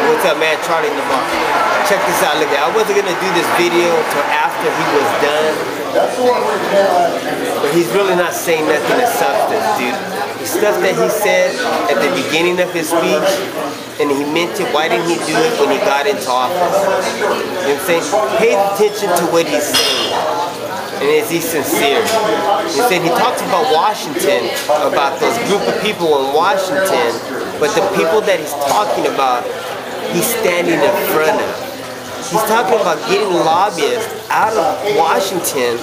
What's up, man? Charlie Lamar. Check this out. Look, I wasn't gonna do this video until after he was done. But he's really not saying nothing of substance, dude. The stuff that he said at the beginning of his speech, and he meant it, why didn't he do it when he got into office? You know what I'm saying? Pay attention to what he's saying. And is he sincere? He said he talks about Washington, about those group of people in Washington, but the people that he's talking about, he's standing in front of. He's talking about getting lobbyists out of Washington,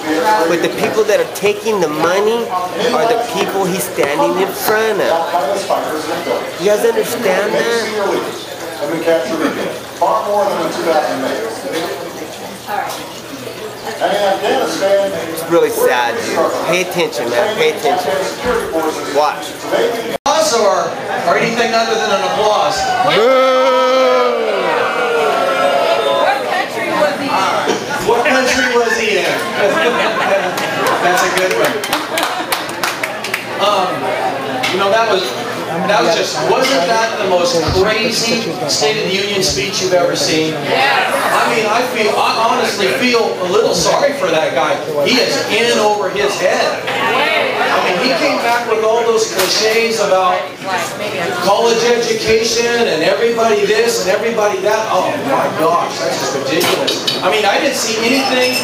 but the people that are taking the money are the people he's standing in front of. You guys understand that? Far more than in 2008. It's really sad, dude. Pay attention, man. Pay attention. Watch. Applause or anything other than an applause? What country was he in? That's a good one. You know, that was just, wasn't that the most crazy State of the Union speech you've ever seen? I mean, I honestly feel a little sorry for that guy. He is in over his head. I mean, he came back with all those cliches about college education and everybody this and everybody that. Oh my gosh, that's just ridiculous. I mean, I didn't see anything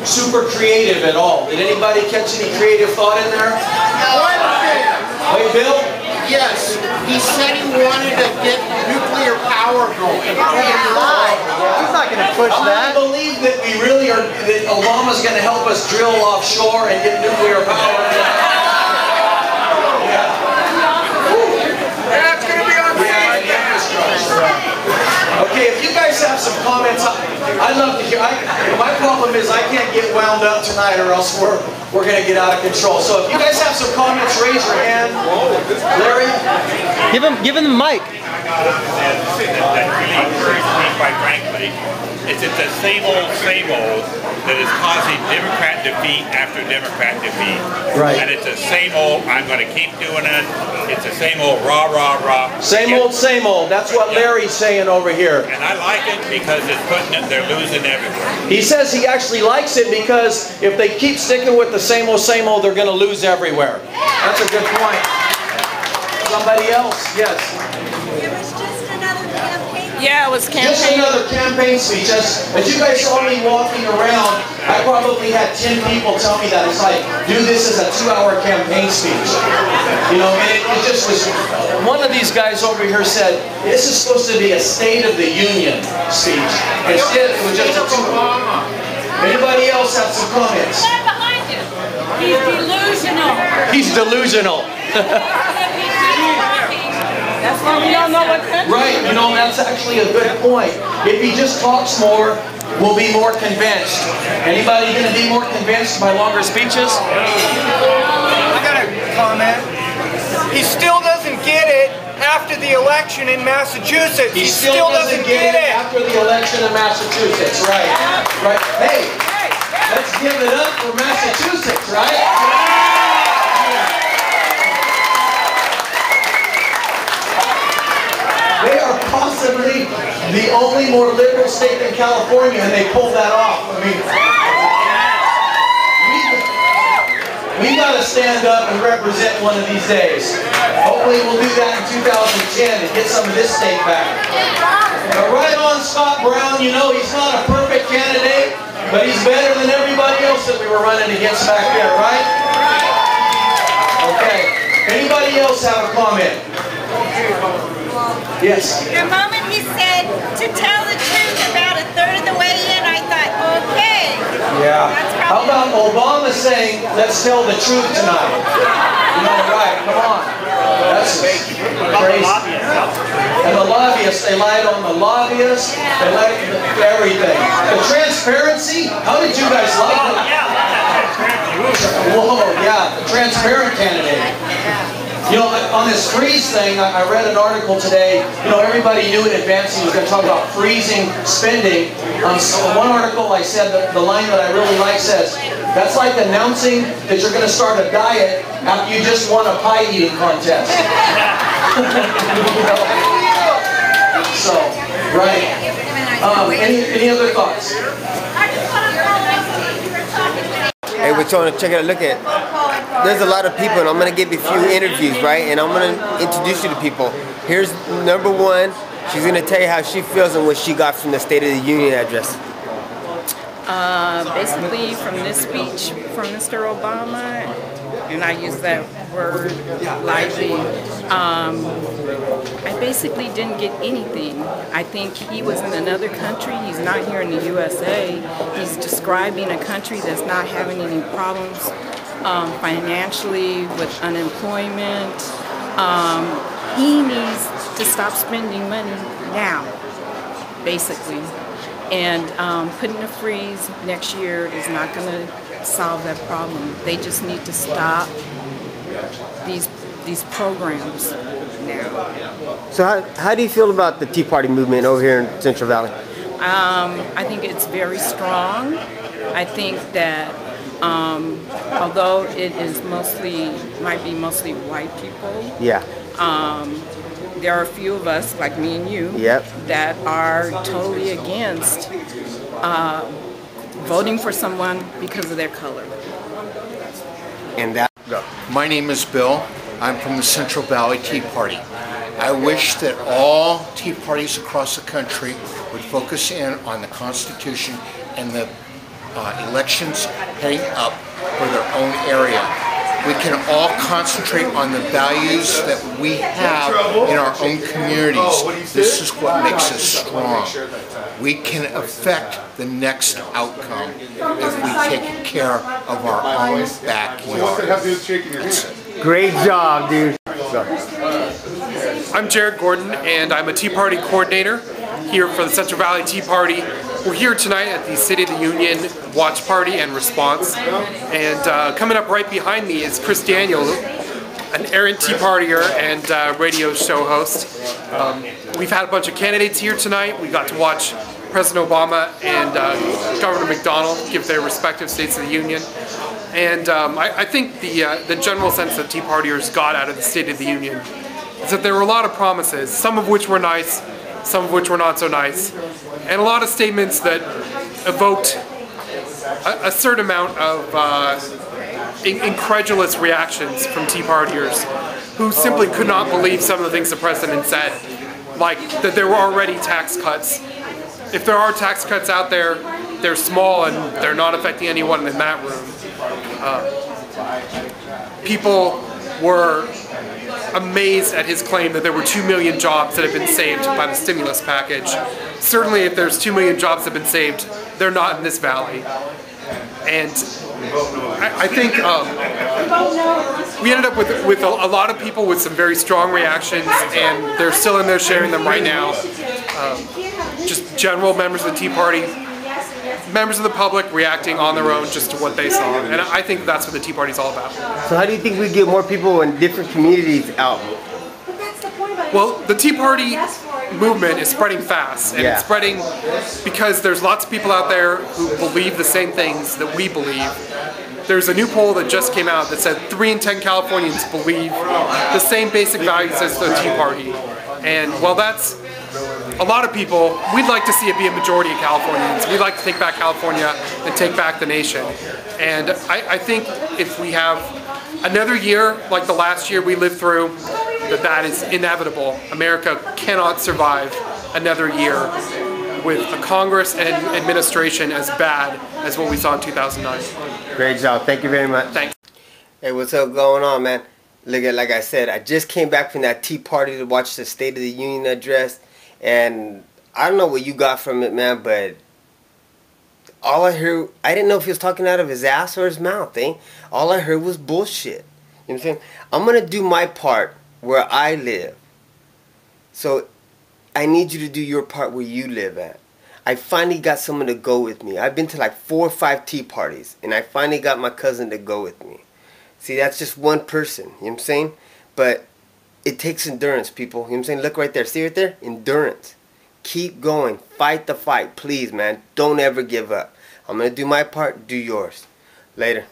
super creative at all. Did anybody catch any creative thought in there? Wait, Bill? Yes, he said he wanted to get nuclear power going. He's not going to push that. I believe that we really are, that Obama's going to help us drill offshore and get nuclear power. That's going to be on Okay, if you guys have some comments, I'd love to hear. My problem is I can't get wound up tonight or else we're going to get out of control. So if you guys have some comments, raise your hand. Larry? Give him the mic. That really encouraged me, quite frankly, is it's the same old that is causing Democrat defeat after Democrat defeat. Right. And it's the same old, I'm going to keep doing it. It's the same old rah, rah, rah. Same old, same old. That's what Larry's saying over here. And I like it because it's putting it, they're losing everywhere. He says he actually likes it because if they keep sticking with the same old, they're going to lose everywhere. That's a good point. Somebody else? Yes. It was just another campaign. Yeah, it was campaign. Just another campaign speech. As you guys saw me walking around, I probably had 10 people tell me that. It's like, do this as a 2-hour campaign speech. You know, and it just was, one of these guys over here said, this is supposed to be a State of the Union speech. Instead, it was just a 2-hour. Anybody else have some comments? He's delusional. He's delusional. That's why we don't know what country. Right, you know, that's actually a good point. If he just talks more, we'll be more convinced. Anybody going to be more convinced by longer speeches? I got a comment. He still doesn't get it after the election in Massachusetts. He still doesn't get it after the election in Massachusetts, right? Right. Hey, let's give it up for Massachusetts, right? They are possibly the only more liberal state than California, and they pulled that off. I mean, we got to stand up and represent one of these days. Hopefully we'll do that in 2010 and get some of this state back. But right on Scott Brown, you know, he's not a perfect candidate, but he's better than everybody else that we were running against back there, right? Okay. Anybody else have a comment? Yes. The moment he said to tell the truth about a third of the way in, I thought, okay. Yeah. How about Obama saying, let's tell the truth tonight? You know, right, come on. That's crazy. And the lobbyists, they lied on the lobbyists, they lied on everything. The transparency, how did you guys like that? Whoa, yeah, the transparent candidate. You know, on this freeze thing, I read an article today. You know, everybody knew in advance he was going to talk about freezing spending. One article I said, the line that I really like says, that's like announcing that you're going to start a diet after you just won a pie eating contest. So, right. Any other thoughts? Hey, we're trying to check it out. Look at, there's a lot of people, and I'm gonna give you a few interviews, right? And I'm gonna introduce you to people. Here's number one. She's gonna tell you how she feels and what she got from the State of the Union address. Basically, from this speech from Mr. Obama, and I use that word lightly, I basically didn't get anything. I think he was in another country. He's not here in the USA. He's describing a country that's not having any problems financially with unemployment. He needs to stop spending money now, basically. And putting a freeze next year is not going to solve that problem. They just need to stop these programs now. So how do you feel about the Tea Party movement over here in Central Valley? I think it's very strong. I think that although it is might be mostly white people. Yeah. There are a few of us, like me and you, that are totally against voting for someone because of their color. And that, go. My name is Bill. I'm from the Central Valley Tea Party. I wish that all Tea Parties across the country would focus in on the Constitution and the elections heading up for their own area. We can all concentrate on the values that we have in our own communities. This is what makes us strong. We can affect the next outcome if we take care of our own backyard. Great job, dude. Go. I'm Jared Gordon, and I'm a Tea Party coordinator here for the Central Valley Tea Party. We're here tonight at the State of the Union Watch Party and Response. And coming up right behind me is Chris Daniel, an errant Tea Partier and radio show host. We've had a bunch of candidates here tonight. We got to watch President Obama and Governor McDonald give their respective States of the Union. And I think the general sense that Tea Partiers got out of the State of the Union is that there were a lot of promises, some of which were nice, some of which were not so nice, and a lot of statements that evoked a certain amount of incredulous reactions from Tea Partiers who simply could not believe some of the things the president said, like that there were already tax cuts. If there are tax cuts out there, they're small and they're not affecting anyone in that room. People were amazed at his claim that there were 2 million jobs that have been saved by the stimulus package. Certainly if there's 2 million jobs that have been saved, they're not in this valley. And I think we ended up with a lot of people with some very strong reactions, and they're still in there sharing them right now. Just general members of the Tea Party, members of the public reacting on their own just to what they saw. And I think that's what the Tea Party's all about. So how do you think we get more people in different communities out? Well, the Tea Party movement is spreading fast, and it's spreading because there's lots of people out there who believe the same things that we believe. There's a new poll that just came out that said 3 in 10 Californians believe the same basic values as the Tea Party. And while that's a lot of people, we'd like to see it be a majority of Californians. We'd like to take back California and take back the nation. And I think if we have another year like the last year we lived through, that is inevitable. America cannot survive another year with a Congress and administration as bad as what we saw in 2009. Great job. Thank you very much. Thanks. Hey, what's up going on, man? Look at, like I said, I just came back from that Tea Party to watch the State of the Union address, and I don't know what you got from it, man, but all I heard, I didn't know if he was talking out of his ass or his mouth, eh? All I heard was bullshit. You know what I'm saying? I'm going to do my part where I live. So I need you to do your part where you live at. I finally got someone to go with me. I've been to like 4 or 5 tea parties, and I finally got my cousin to go with me. See, that's just one person, you know what I'm saying? But it takes endurance, people. You know what I'm saying? Look right there. See right there? Endurance. Keep going. Fight the fight. Please, man. Don't ever give up. I'm going to do my part. Do yours. Later.